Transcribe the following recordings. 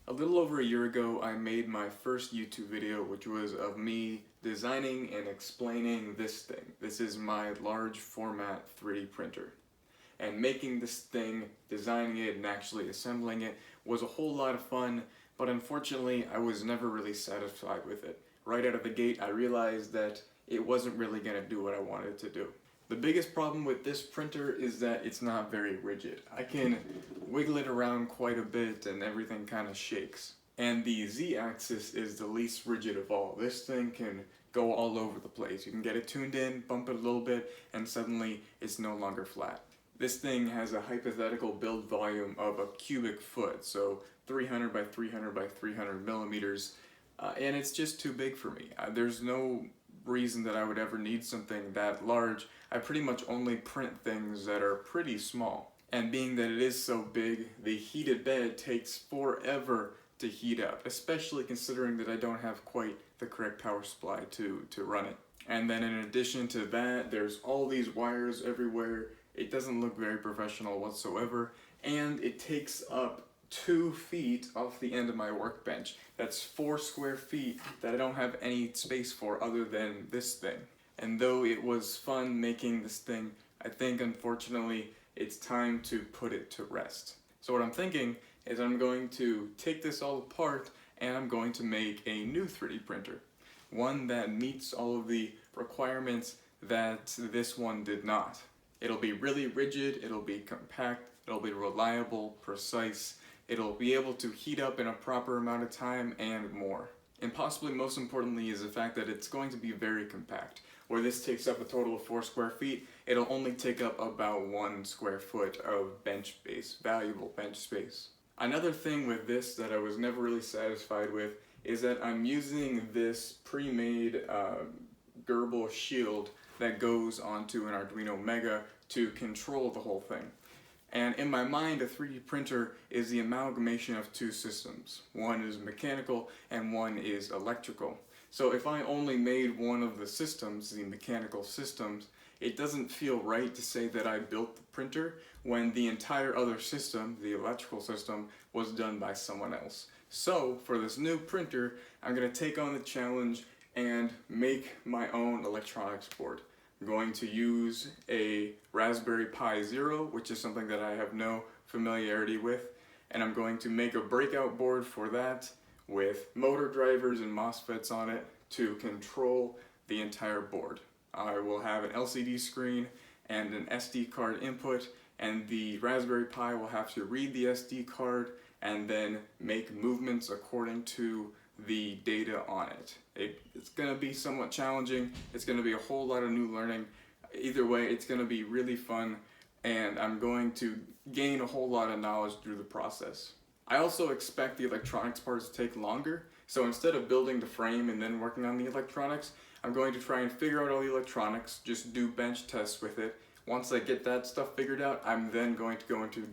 A little over a year ago, I made my first YouTube video, which was of me designing and explaining this thing. This is my large format 3D printer. And making this thing, designing it, and actually assembling it was a whole lot of fun, but unfortunately I was never really satisfied with it. Right out of the gate, I realized that it wasn't really going to do what I wanted it to do. The biggest problem with this printer is that it's not very rigid. I can wiggle it around quite a bit and everything kind of shakes. And the Z-axis is the least rigid of all. This thing can go all over the place. You can get it tuned in, bump it a little bit, and suddenly it's no longer flat. This thing has a hypothetical build volume of a cubic foot, so 300 by 300 by 300 millimeters, and it's just too big for me. There's no reason that I would ever need something that large. I pretty much only print things that are pretty small. And being that it is so big, the heated bed takes forever to heat up, especially considering that I don't have quite the correct power supply to run it. And then in addition to that, there's all these wires everywhere. It doesn't look very professional whatsoever, and it takes up 2 feet off the end of my workbench. That's 4 square feet that I don't have any space for other than this thing. And though it was fun making this thing, I think unfortunately it's time to put it to rest. So what I'm thinking is I'm going to take this all apart and I'm going to make a new 3D printer. One that meets all of the requirements that this one did not. It'll be really rigid, it'll be compact, it'll be reliable, precise, it'll be able to heat up in a proper amount of time, and more. And possibly most importantly is the fact that it's going to be very compact. Where this takes up a total of 4 square feet, it'll only take up about 1 square foot of bench space, valuable bench space. Another thing with this that I was never really satisfied with is that I'm using this pre-made Gerbil shield that goes onto an Arduino Mega to control the whole thing. And in my mind, a 3D printer is the amalgamation of 2 systems. One is mechanical and one is electrical. So if I only made one of the systems, the mechanical systems, it doesn't feel right to say that I built the printer when the entire other system, the electrical system, was done by someone else. So for this new printer, I'm going to take on the challenge and make my own electronics board. I'm going to use a Raspberry Pi Zero, which is something that I have no familiarity with, and I'm going to make a breakout board for that with motor drivers and MOSFETs on it to control the entire board. I will have an LCD screen and an SD card input, and the Raspberry Pi will have to read the SD card and then make movements according to the data on it. It's going to be somewhat challenging. It's going to be a whole lot of new learning. Either way, it's going to be really fun, and I'm going to gain a whole lot of knowledge through the process. I also expect the electronics parts to take longer, so instead of building the frame and then working on the electronics, I'm going to try and figure out all the electronics, just do bench tests with it. Once I get that stuff figured out, I'm then going to go into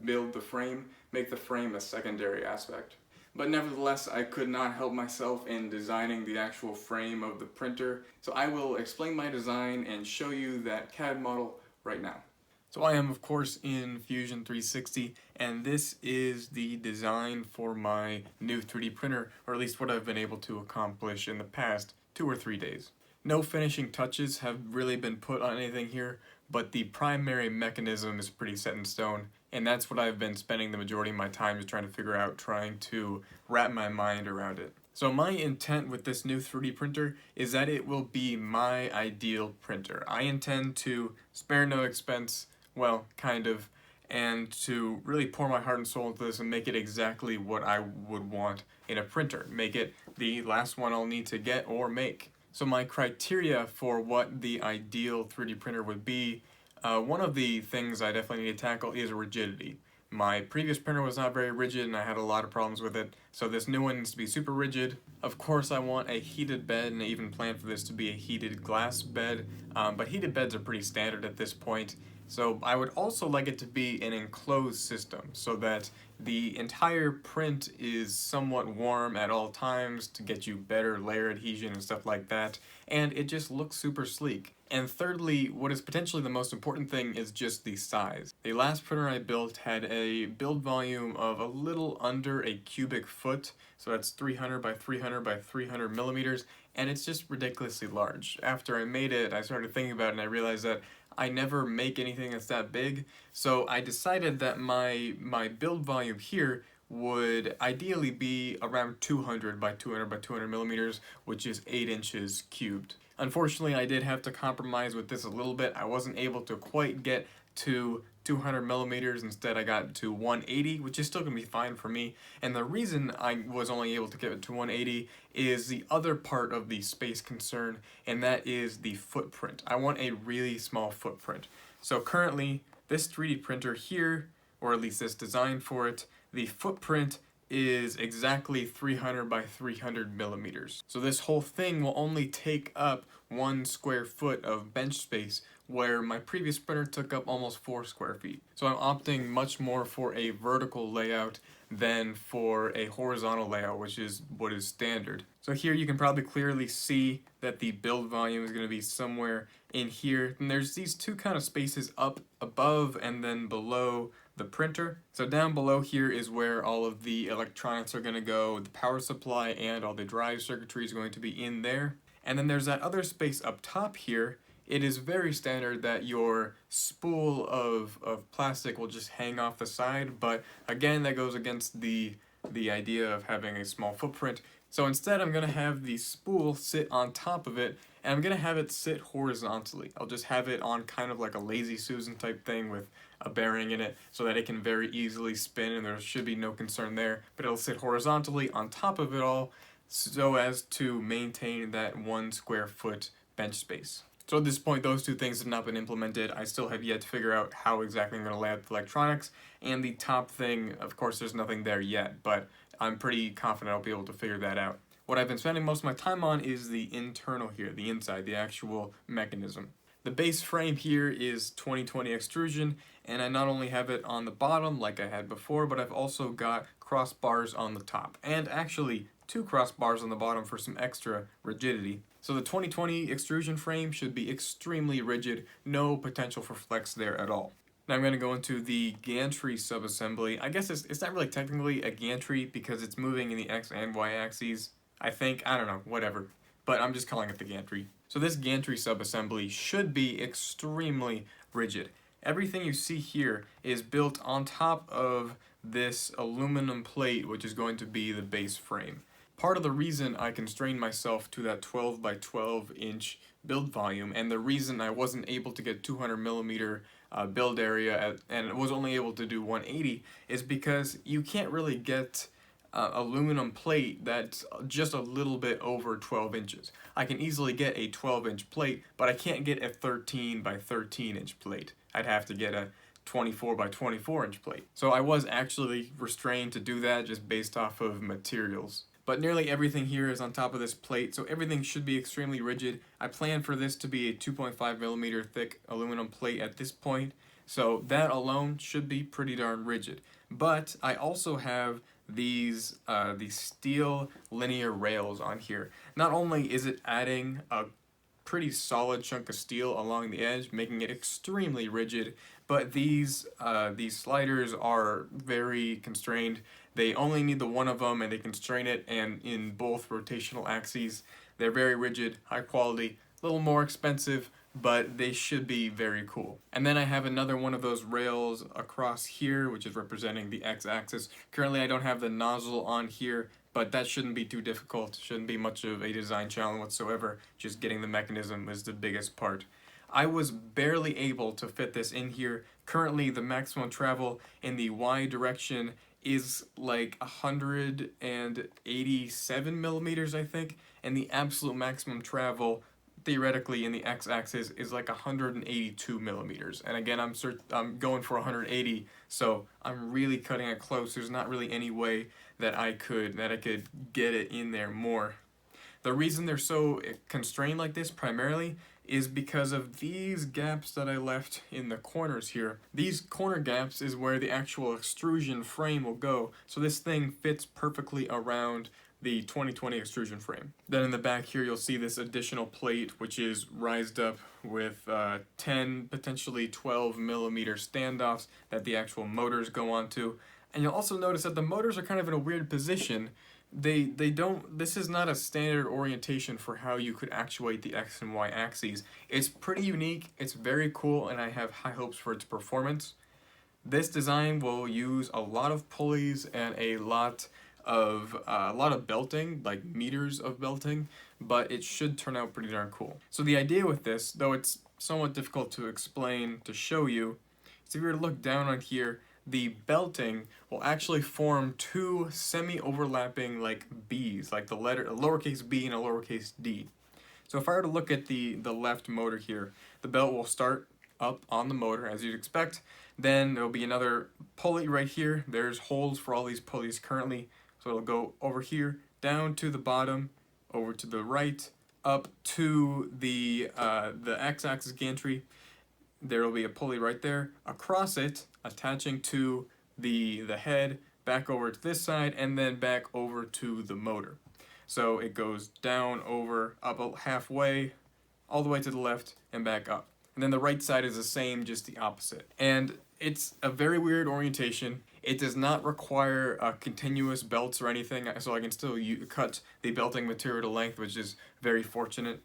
build the frame, make the frame a secondary aspect. But nevertheless, I could not help myself in designing the actual frame of the printer, so I will explain my design and show you that CAD model right now. So I am of course in Fusion 360, and this is the design for my new 3D printer, or at least what I've been able to accomplish in the past 2 or 3 days. No finishing touches have really been put on anything here, but the primary mechanism is pretty set in stone, and that's what I've been spending the majority of my time just trying to figure out, trying to wrap my mind around it. So my intent with this new 3D printer is that it will be my ideal printer. I intend to spare no expense, well, kind of, and to really pour my heart and soul into this and make it exactly what I would want in a printer. Make it the last one I'll need to get or make. So my criteria for what the ideal 3D printer would be, one of the things I definitely need to tackle is rigidity. My previous printer was not very rigid and I had a lot of problems with it, so this new one needs to be super rigid. Of course I want a heated bed, and I even plan for this to be a heated glass bed, but heated beds are pretty standard at this point, So I would also like it to be an enclosed system so that the entire print is somewhat warm at all times to get you better layer adhesion and stuff like that, and it just looks super sleek. And thirdly, what is potentially the most important thing is just the size. The last printer I built had a build volume of a little under a cubic foot, so that's 300 by 300 by 300 millimeters, and it's just ridiculously large. After I made it, I started thinking about it and I realized that I never make anything that's that big, so I decided that my build volume here would ideally be around 200 by 200 by 200 millimeters, which is 8 inches cubed. Unfortunately, I did have to compromise with this a little bit. I wasn't able to quite get to 200 millimeters. Instead, I got to 180, which is still going to be fine for me. And the reason I was only able to get it to 180 is the other part of the space concern, and that is the footprint. I want a really small footprint. So currently, this 3D printer here, or at least this design for it, the footprint is exactly 300 by 300 millimeters. So this whole thing will only take up 1 square foot of bench space, where my previous printer took up almost 4 square feet. So I'm opting much more for a vertical layout than for a horizontal layout, which is what is standard. So here you can probably clearly see that the build volume is going to be somewhere in here. And there's these two kind of spaces up above and then below the printer. So down below here is where all of the electronics are going to go, the power supply and all the drive circuitry is going to be in there. And then there's that other space up top here. It is very standard that your spool of plastic will just hang off the side, but again, that goes against the idea of having a small footprint. So instead, I'm going to have the spool sit on top of it, and I'm going to have it sit horizontally. I'll just have it on kind of like a Lazy Susan type thing with a bearing in it so that it can very easily spin, and there should be no concern there, but it'll sit horizontally on top of it all so as to maintain that 1 square foot bench space. So at this point, those two things have not been implemented. I still have yet to figure out how exactly I'm going to lay out the electronics. And the top thing, of course, there's nothing there yet, but I'm pretty confident I'll be able to figure that out. What I've been spending most of my time on is the internal here, the inside, the actual mechanism. The base frame here is 2020 extrusion, and I not only have it on the bottom like I had before, but I've also got crossbars on the top. And actually, 2 crossbars on the bottom for some extra rigidity. So the 2020 extrusion frame should be extremely rigid, no potential for flex there at all. Now I'm going to go into the Gantry Sub Assembly. I guess it's not really technically a gantry because it's moving in the X and Y axes. I don't know, whatever. But I'm just calling it the gantry. So this Gantry Sub Assembly should be extremely rigid. Everything you see here is built on top of this aluminum plate, which is going to be the base frame. Part of the reason I constrained myself to that 12 by 12 inch build volume, and the reason I wasn't able to get 200 millimeter build area and was only able to do 180, is because you can't really get aluminum plate that's just a little bit over 12 inches. I can easily get a 12-inch plate, but I can't get a 13 by 13 inch plate. I'd have to get a 24 by 24 inch plate. So I was actually restrained to do that just based off of materials. But nearly everything here is on top of this plate, so everything should be extremely rigid. I plan for this to be a 2.5 millimeter thick aluminum plate at this point, so that alone should be pretty darn rigid. But I also have these steel linear rails on here. Not only is it adding a pretty solid chunk of steel along the edge, making it extremely rigid, but these sliders are very constrained. They only need the one of them and they constrain it, and in both rotational axes. They're very rigid, high quality, a little more expensive, but they should be very cool. And then I have another one of those rails across here, which is representing the x-axis. Currently I don't have the nozzle on here, but that shouldn't be too difficult. Shouldn't be much of a design challenge whatsoever. Just getting the mechanism is the biggest part. I was barely able to fit this in here. Currently the maximum travel in the Y direction is like 187 millimeters, I think, and the absolute maximum travel theoretically in the x-axis is like 182 millimeters. And again, I'm going for 180, so I'm really cutting it close. There's not really any way that I could get it in there more. The reason they're so constrained like this primarily is because of these gaps that I left in the corners here. These corner gaps is where the actual extrusion frame will go, so this thing fits perfectly around the 2020 extrusion frame. Then in the back here you'll see this additional plate which is rised up with 10, potentially 12 millimeter standoffs that the actual motors go onto. And you'll also notice that the motors are kind of in a weird position. This is not a standard orientation for how you could actuate the X and Y axes. It's pretty unique, it's very cool, and I have high hopes for its performance. This design will use a lot of pulleys and a lot of belting, like meters of belting, but it should turn out pretty darn cool. So the idea with this, though it's somewhat difficult to explain, to show you, is if you were to look down on here, the belting will actually form two semi-overlapping like B's, like a lowercase b and a lowercase d. So if I were to look at the left motor here, the belt will start up on the motor as you'd expect. Then there'll be another pulley right here. There's holes for all these pulleys currently. So it'll go over here, down to the bottom, over to the right, up to the x-axis gantry. There will be a pulley right there, across it, attaching to the head, back over to this side, and then back over to the motor. So it goes down, over, up halfway, all the way to the left, and back up. And then the right side is the same, just the opposite. And it's a very weird orientation. It does not require continuous belts or anything, so I can still cut the belting material to length, which is very fortunate.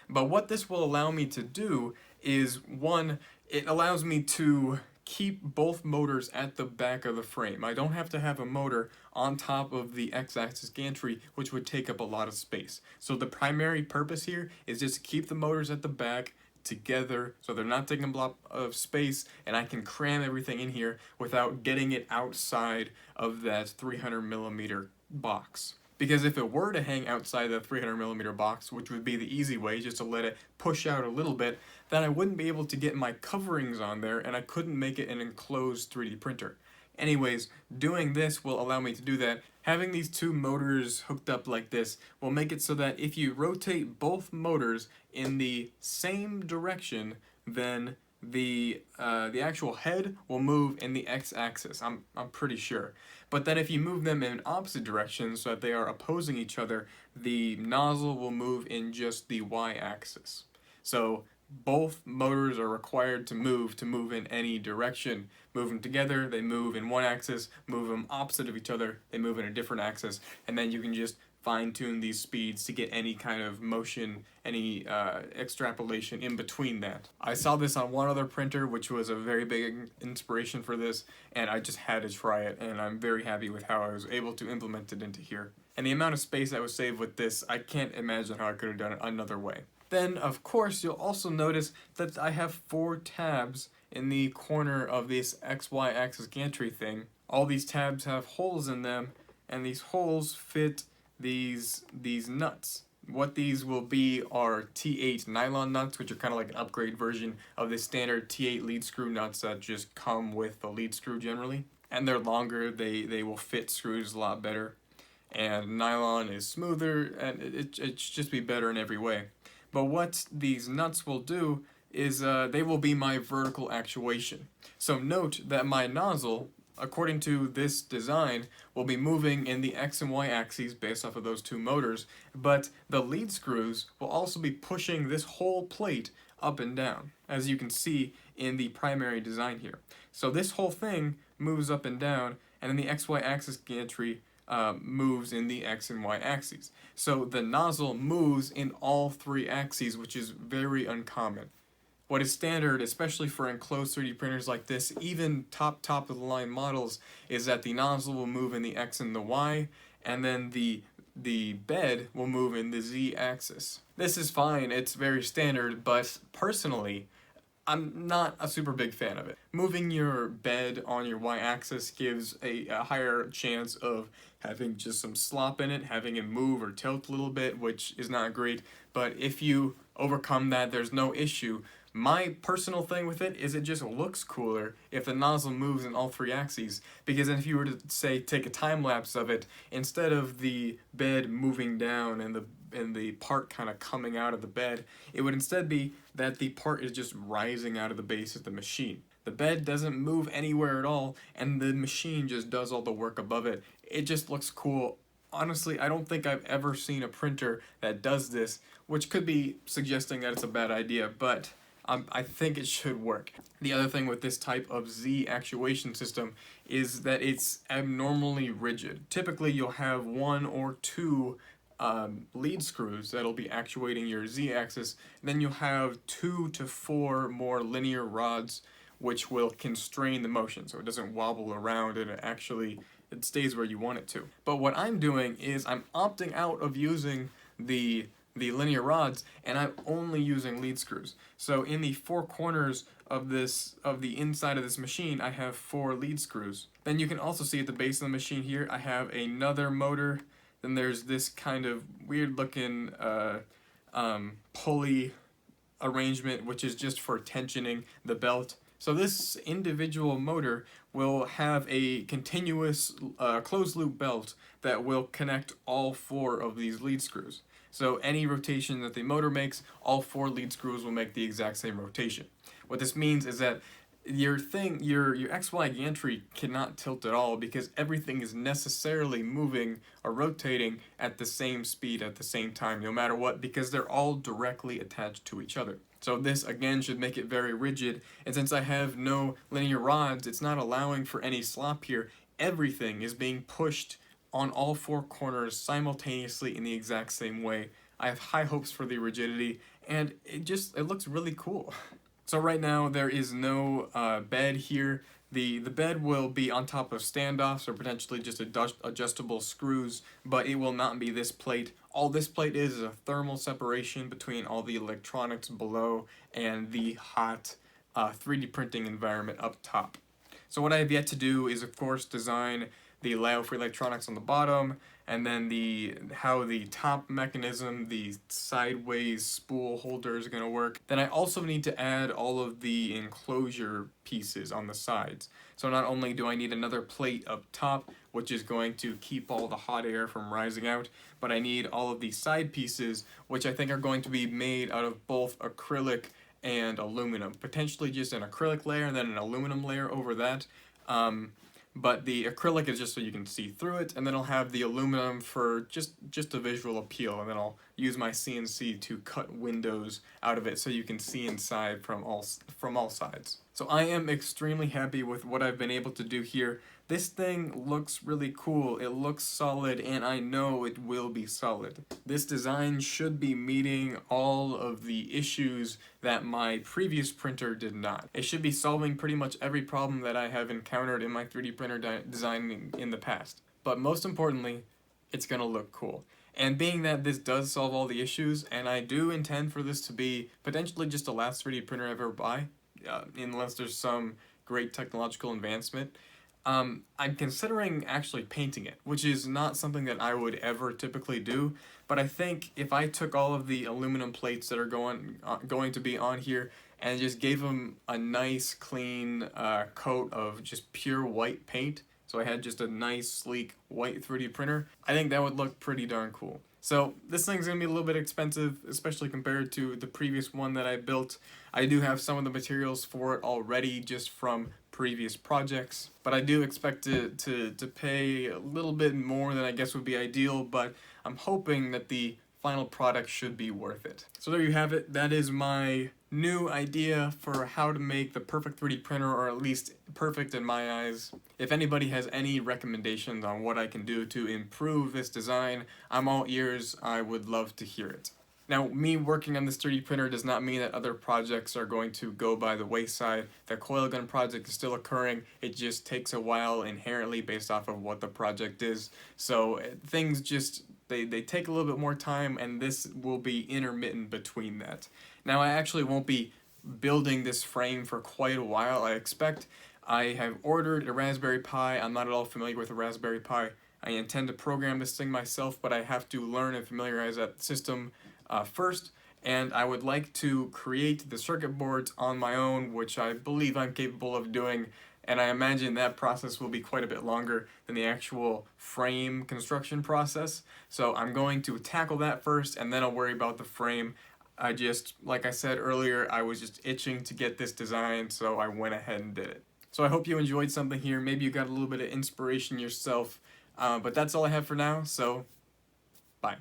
But what this will allow me to do is, one, it allows me to keep both motors at the back of the frame. I don't have to have a motor on top of the x-axis gantry, which would take up a lot of space. So the primary purpose here is just to keep the motors at the back together so they're not taking a block of space, and I can cram everything in here without getting it outside of that 300 millimeter box. Because if it were to hang outside the 300 millimeter box, which would be the easy way, just to let it push out a little bit, then I wouldn't be able to get my coverings on there and I couldn't make it an enclosed 3D printer. Anyways, doing this will allow me to do that. Having these two motors hooked up like this will make it so that if you rotate both motors in the same direction, then the actual head will move in the x-axis. I'm pretty sure. But then if you move them in opposite directions so that they are opposing each other, the nozzle will move in just the y-axis. So both motors are required to move in any direction. Move them together, they move in one axis. Move them opposite of each other, they move in a different axis. And then you can just fine-tune these speeds to get any kind of motion, any extrapolation in between that. I saw this on one other printer, which was a very big inspiration for this, and I just had to try it, and I'm very happy with how I was able to implement it into here. And the amount of space that was saved with this, I can't imagine how I could have done it another way. Then, of course, you'll also notice that I have 4 tabs in the corner of this XY axis gantry thing. All these tabs have holes in them, and these holes fit these nuts. What these will be are T8 nylon nuts, which are kind of like an upgrade version of the standard T8 lead screw nuts that just come with the lead screw generally. And they're longer, they will fit screws a lot better. And nylon is smoother, and it should just be better in every way. But what these nuts will do is they will be my vertical actuation. So note that my nozzle, according to this design, will be moving in the X and Y axes based off of those 2 motors, but the lead screws will also be pushing this whole plate up and down, as you can see in the primary design here. So this whole thing moves up and down, and then the XY axis gantry moves in the X and Y axes. So the nozzle moves in all 3 axes, which is very uncommon. What is standard, especially for enclosed 3D printers like this, even top of the line models, is that the nozzle will move in the X and the Y, and then the bed will move in the Z axis. This is fine, it's very standard, but personally, I'm not a super big fan of it. Moving your bed on your y-axis gives a higher chance of having just some slop in it, having it move or tilt a little bit, which is not great, but if you overcome that, there's no issue. My personal thing with it is it just looks cooler if the nozzle moves in all three axes, because then if you were to say take a time lapse of it, instead of the bed moving down and the part kind of coming out of the bed, it would instead be that the part is just rising out of the base of the machine. The bed doesn't move anywhere at all, and the machine just does all the work above it. It just looks cool. Honestly, I don't think I've ever seen a printer that does this, which could be suggesting that it's a bad idea, but I think it should work. The other thing with this type of Z actuation system is that it's abnormally rigid. Typically, you'll have one or two lead screws that'll be actuating your Z-axis. Then you'll have 2 to 4 more linear rods which will constrain the motion so it doesn't wobble around and it stays where you want it to. But what I'm doing is I'm opting out of using the linear rods, and I'm only using lead screws. So in the 4 corners of the inside of this machine, I have 4 lead screws. Then you can also see at the base of the machine here, I have another motor. Then there's this kind of weird looking pulley arrangement, which is just for tensioning the belt. So this individual motor will have a continuous closed loop belt that will connect all 4 of these lead screws. So any rotation that the motor makes, all 4 lead screws will make the exact same rotation. What this means is that your XY gantry cannot tilt at all because everything is necessarily moving or rotating at the same speed at the same time, no matter what, because they're all directly attached to each other. So this again should make it very rigid, and since I have no linear rods, it's not allowing for any slop here. Everything is being pushed on all 4 corners simultaneously in the exact same way. I have high hopes for the rigidity, and it looks really cool. So right now there is no bed here. The bed will be on top of standoffs or potentially just adjustable screws, but it will not be this plate. All this plate is a thermal separation between all the electronics below and the hot 3D printing environment up top. So what I have yet to do is, of course, design the layout for electronics on the bottom, and then how the top mechanism, the sideways spool holder is going to work. Then I also need to add all of the enclosure pieces on the sides. So not only do I need another plate up top, which is going to keep all the hot air from rising out, but I need all of the side pieces, which I think are going to be made out of both acrylic and aluminum. Potentially just an acrylic layer and then an aluminum layer over that. But the acrylic is just so you can see through it, and then I'll have the aluminum for just a visual appeal, and then I'll use my CNC to cut windows out of it so you can see inside from all sides. So I am extremely happy with what I've been able to do here. This thing looks really cool, it looks solid, and I know it will be solid. This design should be meeting all of the issues that my previous printer did not. It should be solving pretty much every problem that I have encountered in my 3D printer designing in the past. But most importantly, it's gonna look cool. And being that this does solve all the issues, and I do intend for this to be potentially just the last 3D printer I ever buy, unless there's some great technological advancement, I'm considering actually painting it, which is not something that I would ever typically do, but I think if I took all of the aluminum plates that are going to be on here and just gave them a nice clean coat of just pure white paint, so I had just a nice sleek white 3D printer, I think that would look pretty darn cool. So this thing's going to be a little bit expensive, especially compared to the previous one that I built. I do have some of the materials for it already just from previous projects, but I do expect to pay a little bit more than I guess would be ideal, but I'm hoping that the final product should be worth it. So there you have it. That is my new idea for how to make the perfect 3D printer, or at least perfect in my eyes. If anybody has any recommendations on what I can do to improve this design, I'm all ears. I would love to hear it. Now, me working on this 3D printer does not mean that other projects are going to go by the wayside. The coil gun project is still occurring. It just takes a while inherently based off of what the project is. So things just, they take a little bit more time, and this will be intermittent between that. Now, I actually won't be building this frame for quite a while, I expect. I have ordered a Raspberry Pi. I'm not at all familiar with a Raspberry Pi. I intend to program this thing myself, but I have to learn and familiarize that system first, and I would like to create the circuit boards on my own, which I believe I'm capable of doing, and I imagine that process will be quite a bit longer than the actual frame construction process. So I'm going to tackle that first, and then I'll worry about the frame. Like I said earlier, I was just itching to get this design, so I went ahead and did it. So I hope you enjoyed something here. Maybe you got a little bit of inspiration yourself, but that's all I have for now, so bye.